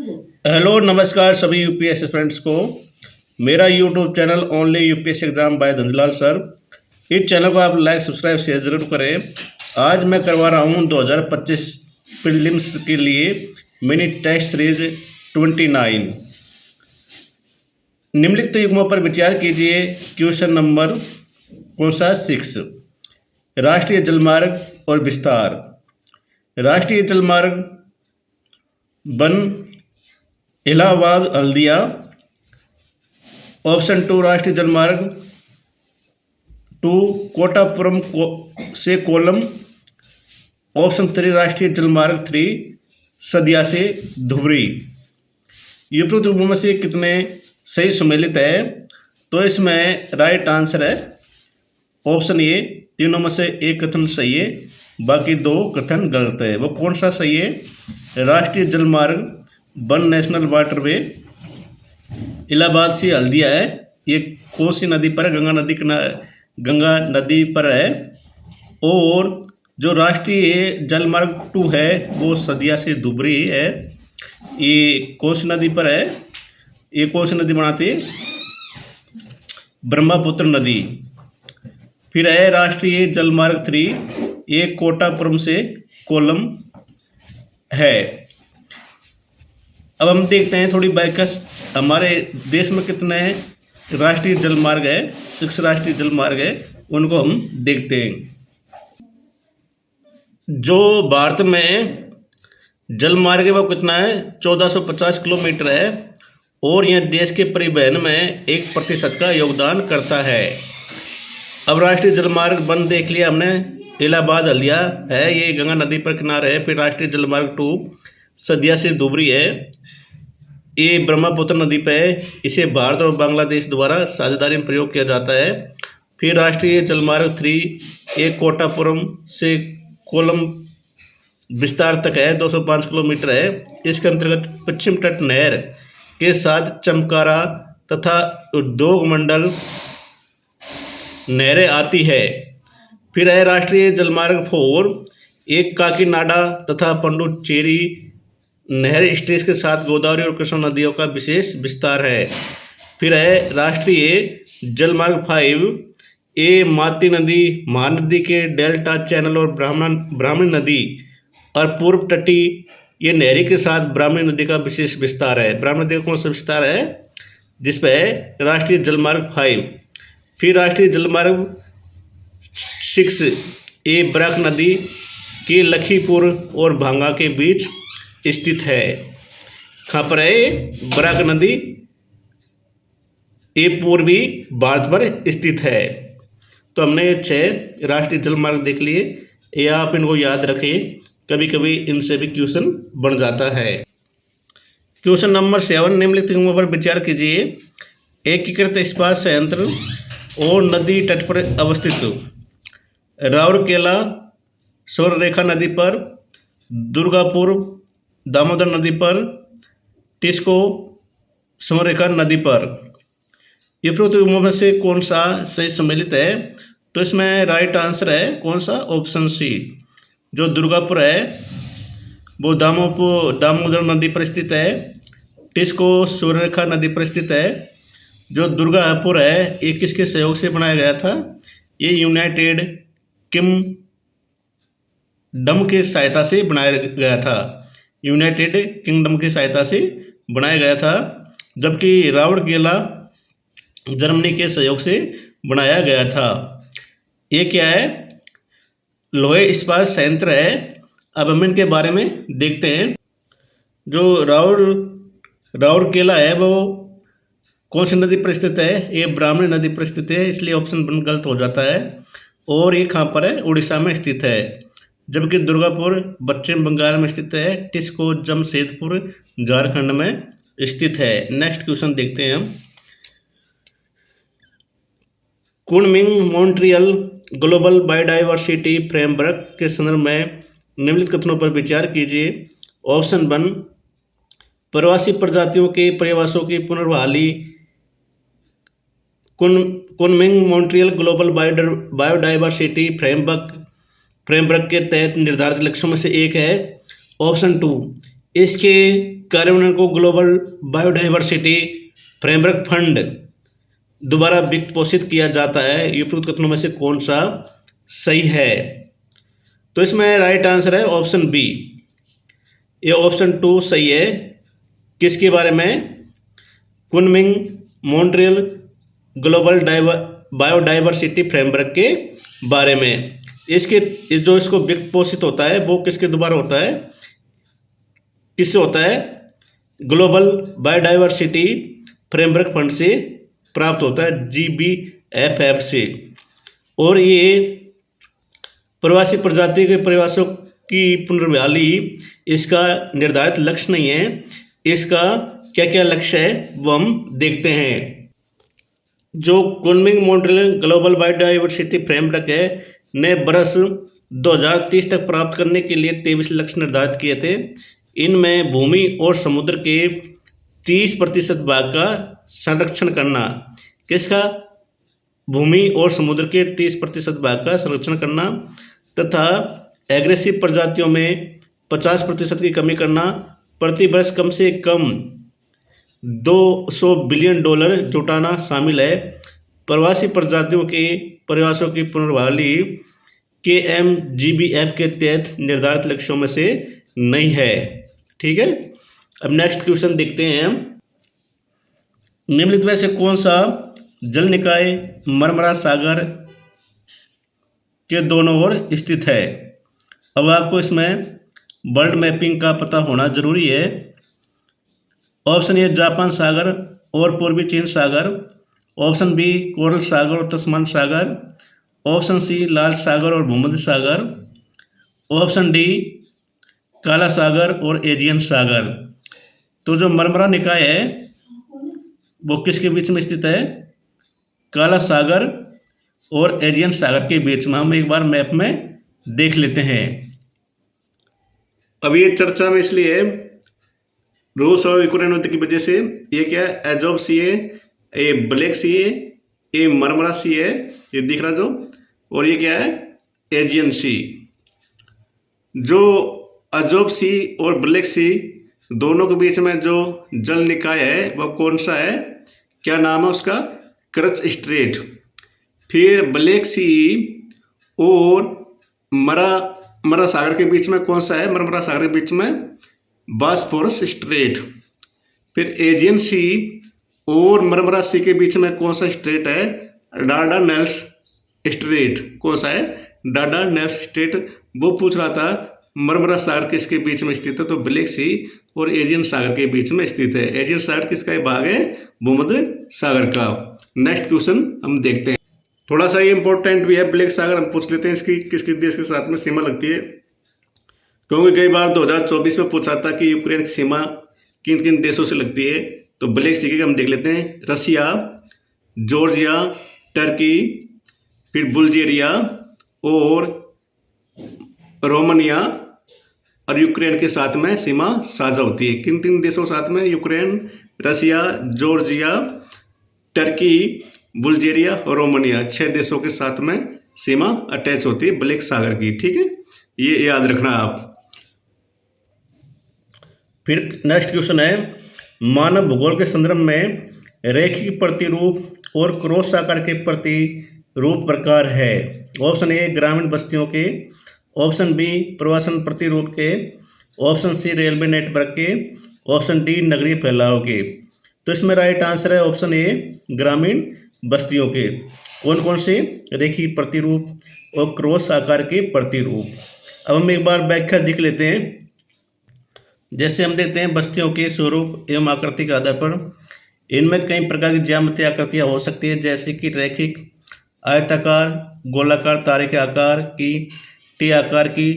Hello नमस्कार सभी UPSC students को। मेरा YouTube channel only UPSC exam by Dhandhlal sir. इस चैनल को आप लाइक सब्सक्राइब शेयर जरूर करें। आज मैं करवा रहा हूं 2025 प्रीलिम्स के लिए मिनी टेस्ट सीरीज 29। निम्नलिखित युग्मों पर विचार कीजिए। क्वेश्चन नंबर कौन सा 6, राष्ट्रीय जलमार्ग और विस्तार। राष्ट्रीय जलमार्ग 1 इलाहाबाद हल्दिया। ऑप्शन 2 राष्ट्रीय जलमार्ग 2 कोटापुरम से कोल्लम। ऑप्शन 3 राष्ट्रीय जलमार्ग 3 सदिया से धुबरी। उपरोक्त युग्मों में से कितने सही सम्मिलित है? तो इसमें राइट आंसर है ऑप्शन ए। तीनों में से एक कथन सही है, बाकी 2 कथन गलत है। वो कौन सा सही है? राष्ट्रीय जलमार्ग 1 नेशनल वाटरवे इलाहाबाद से हल्दिया है। ये कोसी नदी पर, गंगा नदी पर है। और जो राष्ट्रीय जलमार्ग 2 है वो सदिया से धुबरी है। ये कोसी नदी पर है। ये कोसी नदी बनाती है ब्रह्मपुत्र नदी। फिर है राष्ट्रीय जलमार्ग 3, ये कोटापुरम से कोल्लम है। अब हम देखते हैं थोड़ी बाइकस हमारे देश में कितने राष्ट्रीय जलमार्ग है। 6 राष्ट्रीय जलमार्ग है, उनको हम देखते हैं। जो भारत में जलमार्ग है वो कितना है? 1450 किलोमीटर है। और यह देश के परिवहन में 1% का योगदान करता है। अब राष्ट्रीय जलमार्ग 1 देख लिया हमने, इलाहाबाद हल्दिया है, ये गंगा नदी पर किनारे है। फिर राष्ट्रीय जलमार्ग 2 सदिया से धुबरी है, ये ब्रह्मपुत्र नदी पे है। इसे भारत और बांग्लादेश द्वारा साझेदारी में प्रयोग किया जाता है। फिर राष्ट्रीय जलमार्ग 3 ये कोटापुरम से कोल्लम विस्तार तक है, 205 किलोमीटर है। इसके अंतर्गत पश्चिम तट नहर के साथ चमकारा तथा उद्योग मंडल नहरें आती है। फिर है राष्ट्रीय जलमार्ग 4 एक काकीनाडा तथा पंडुचेरी नहर स्टेज के साथ गोदावरी और कृष्णा नदियों का विशेष विस्तार है। फिर है राष्ट्रीय जलमार्ग 5 ये माती नदी, महानदी के डेल्टा चैनल और ब्राह्मणी नदी और पूर्व तटी ये नहरी के साथ ब्राह्मणी नदी का विशेष विस्तार है। ब्राह्मणी नदी का कौन सा विस्तार है? जिसपे है राष्ट्रीय जलमार्ग 5। फिर राष्ट्रीय जलमार्ग 6 ये बराक नदी के लखीपुर और भांगा के बीच स्थित है। कहाँ पर है? बराक नदी ये पूर्वी भारत पर स्थित है। तो हमने 6 राष्ट्रीय जलमार्ग देख लिए। ये आप इनको याद रखें, कभी कभी इनसे भी क्वेश्चन बन जाता है। क्वेश्चन नंबर 7 निम्नलिखित युग्मों पर विचार कीजिए। एकीकृत इस्पात संयंत्र और नदी तट पर अवस्थित राउरकेला स्वर्णरेखा नदी पर, दुर्गापुर दामोदर नदी पर, टिस्को स्वर्णरेखा नदी पर। उपरोक्त युग्मों में से कौन सा सही सम्मिलित है? तो इसमें राइट आंसर है कौन सा? Option c. जो दुर्गापुर है वो दामोदर नदी पर स्थित है। टिस्को स्वर्णरेखा नदी पर स्थित है। जो दुर्गापुर है ये किसके सहयोग से बनाया गया था? ये यूनाइटेड किंगडम के सहायता से बनाया गया था। यूनाइटेड किंगडम की सहायता से बनाया गया था। जबकि राउरकेला जर्मनी के सहयोग से बनाया गया था। ये क्या है? लोहे इस्पात संयंत्र है। अब हम इनके बारे में देखते हैं। जो राउरकेला है वो कौन सी नदी पर स्थित है? ये ब्राह्मणी नदी पर स्थित है, इसलिए ऑप्शन 1 गलत हो जाता है। और ये कहाँ पर है? उड़ीसा में स्थित है। जबकि दुर्गापुर पश्चिम बंगाल में स्थित है। टिस्को जमशेदपुर झारखंड में स्थित है। नेक्स्ट क्वेश्चन देखते हैं हम। Kunming Montreal global biodiversity framework के संदर्भ में निम्नलिखित कथनों पर विचार कीजिए। ऑप्शन 1 प्रवासी प्रजातियों के प्रवासों की पुनर्बहाली Kunming Montreal global biodiversity framework के तहत निर्धारित लक्ष्यों में से एक है। ऑप्शन 2 इसके कार्यान्वयन को ग्लोबल बायोडाइवर्सिटी फ्रेमवर्क फंड दोबारा वित्त पोषित किया जाता है, ये उपयुक्त कथनों में से कौन सा सही है? तो इसमें राइट आंसर है ऑप्शन बी, ये ऑप्शन 2 सही है। किसके बारे में? Kunming Montreal global biodiversity framework के बारे में। इसको वित्त पोषित होता है वो किसके द्वारा होता है? किससे होता है? ग्लोबल बायोडाइवर्सिटी फ्रेमवर्क फंड से प्राप्त होता है, GBFF से। और ये प्रवासी प्रजाति के प्रवासों की पुनर्बहाली इसका निर्धारित लक्ष्य नहीं है। इसका क्या क्या लक्ष्य है वो हम देखते हैं। जो Kunming Montreal global biodiversity framework है ने वर्ष 2030 तक प्राप्त करने के लिए 23 लक्ष्य निर्धारित किए थे। इनमें भूमि और समुद्र के 30% भाग का संरक्षण करना। किसका? भूमि और समुद्र के 30% भाग का संरक्षण करना तथा एग्रेसिव प्रजातियों में 50% की कमी करना। प्रति वर्ष कम से कम $200 बिलियन जुटाना शामिल है। प्रवासी प्रजातियों के प्रयासों की पुनर्बहाली KMGBF के तहत निर्धारित लक्ष्यों में से नहीं है। ठीक है, अब नेक्स्ट क्वेश्चन देखते हैं हम। निम्नलिखित में से कौन सा जल निकाय मरमरा सागर के दोनों ओर स्थित है? अब आपको इसमें वर्ल्ड मैपिंग का पता होना जरूरी है। ऑप्शन ए जापान सागर और पूर्वी चीन सागर, ऑप्शन बी कोरल सागर और तस्मान सागर, ऑप्शन सी लाल सागर और भूमध्य सागर, ऑप्शन डी काला सागर और एजियन सागर। तो जो मरमरा निकाय है वो किसके बीच में स्थित है? काला सागर और एजियन सागर के बीच में। हम एक बार मैप में देख लेते हैं। अब ये चर्चा में इसलिए रूस और यूक्रेन युद्ध की वजह से ये क्या है? एजोव सी है, ये ब्लैक सी है, ये मरमरा सी है, ये दिख रहा जो, और ये क्या है? एजियन सी। जो अजोव सी और ब्लैक सी दोनों के बीच में जो जल निकाय है वह कौन सा है? क्या नाम है उसका? कर्च स्ट्रेट। फिर ब्लैक सी और मरा सागर के बीच में कौन सा है? मरमरा सागर के बीच में बॉस्फोरस स्ट्रेट। फिर एजियन सी और मरमरा सी के बीच में कौन सा स्ट्रेट है? Dardanelles straight. कौन सा है? Dardanelles straight. वो पूछ रहा था मरमरा सागर किसके बीच में स्थित है? तो ब्लैक सी और एजियन सागर के बीच में स्थित है। एजियन सागर किसका भाग है? भूमध्य सागर का। नेक्स्ट क्वेश्चन हम देखते हैं। थोड़ा सा ये इंपॉर्टेंट भी है, ब्लैक सागर हम पूछ लेते हैं इसकी किस किस देश के साथ में सीमा लगती है, क्योंकि कई बार 2024 में पूछा था कि यूक्रेन की सीमा किन किन देशों से लगती है। तो ब्लैक सी की हम देख लेते हैं। रसिया, जॉर्जिया, टर्की, फिर बुल्गारिया और रोमानिया और यूक्रेन के साथ में सीमा साझा होती है। किन तीन देशों के साथ में? यूक्रेन, रसिया, जॉर्जिया, टर्की, बुल्गारिया और रोमानिया। 6 देशों के साथ में सीमा अटैच होती है ब्लैक सागर की। ठीक है, ये याद रखना आप। फिर नेक्स्ट क्वेश्चन है, मानव भूगोल के संदर्भ में रेखीय प्रतिरूप और क्रॉस आकार के प्रतिरूप प्रकार है। ऑप्शन ए ग्रामीण बस्तियों के, ऑप्शन बी प्रवासन प्रतिरूप के, ऑप्शन सी रेलवे नेटवर्क के, ऑप्शन डी नगरीय फैलाव के। तो इसमें राइट आंसर है ऑप्शन ए ग्रामीण बस्तियों के। कौन कौन से? रेखीय प्रतिरूप और क्रॉस आकार के प्रतिरूप। अब हम एक बार व्याख्या देख लेते हैं। जैसे हम देखते हैं बस्तियों के स्वरूप एवं आकृति के आधार पर इनमें कई प्रकार की ज्यामितीय आकृतियाँ हो सकती है, जैसे कि रैखिक, आयताकार, गोलाकार, तारे के आकार की, टी आकार की,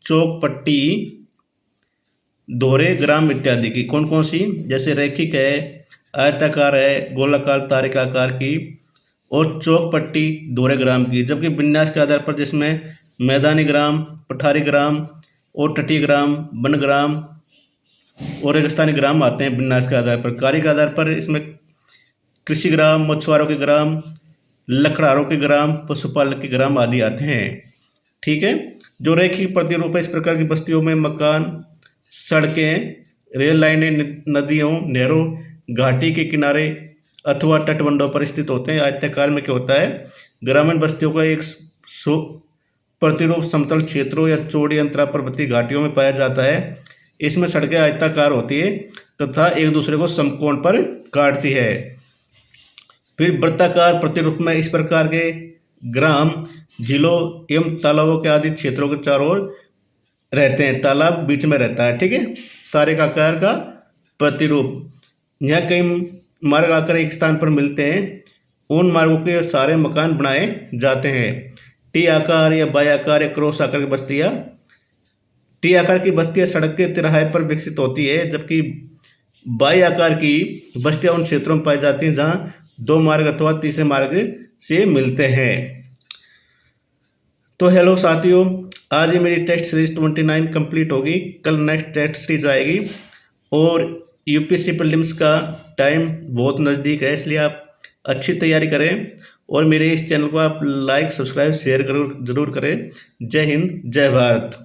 चौक पट्टी, दोहरे ग्राम इत्यादि की। कौन कौन सी? जैसे रैखिक है, आयताकार है, गोलाकार तारे के आकार की और चौक पट्टी दोहरे ग्राम की। जबकि विन्यास के आधार पर जिसमें मैदानी ग्राम, पठारी ग्राम और तटीय ग्राम, वन ग्राम और रेगिस्तानी ग्राम आते हैं विन्यास के आधार पर। कार्य के आधार पर इसमें कृषि ग्राम, मछुआरों के ग्राम, लकड़हारों के ग्राम, पशुपालक के ग्राम आदि आते हैं। ठीक है, जो रेखीय प्रतिरूप है इस प्रकार की बस्तियों में मकान, सड़कें, रेल लाइनें नदियों, नहरों, घाटी के किनारे अथवा तटबंधों पर स्थित होते हैं। आयताकार में क्या होता है, ग्रामीण बस्तियों का एक प्रतिरूप समतल क्षेत्रों या चौड़ी अंतराल पर्वतीय घाटियों में पाया जाता है। इसमें सड़कें आयताकार होती है तथा एक दूसरे को समकोण पर काटती है। फिर वृत्ताकार प्रतिरूप में इस प्रकार के ग्राम झीलों एवं तालाबों के आदि क्षेत्रों के चारों ओर रहते हैं। तालाब बीच में रहता है, ठीक है। तारे का आकार का प्रतिरूप, यहाँ कई मार्ग आकर एक स्थान पर मिलते हैं, उन मार्गों के सारे मकान बनाए जाते हैं। टी आकार या बाई आकार या क्रॉस आकार की बस्तियाँ, टी आकार की बस्तियाँ सड़क के तिराहे पर विकसित होती है, जबकि बाई आकार की बस्तियाँ उन क्षेत्रों में पाई जाती हैं जहाँ दो मार्ग अथवा तीसरे मार्ग से मिलते हैं। तो हेलो साथियों, आज ही मेरी टेस्ट सीरीज 29 कंप्लीट होगी। कल नेक्स्ट टेस्ट सीरीज आएगी और यूपीएससी प्रीलिम्स का टाइम बहुत नज़दीक है, इसलिए आप अच्छी तैयारी करें और मेरे इस चैनल को आप लाइक, सब्सक्राइब, शेयर जरूर करें। जय हिंद, जय भारत।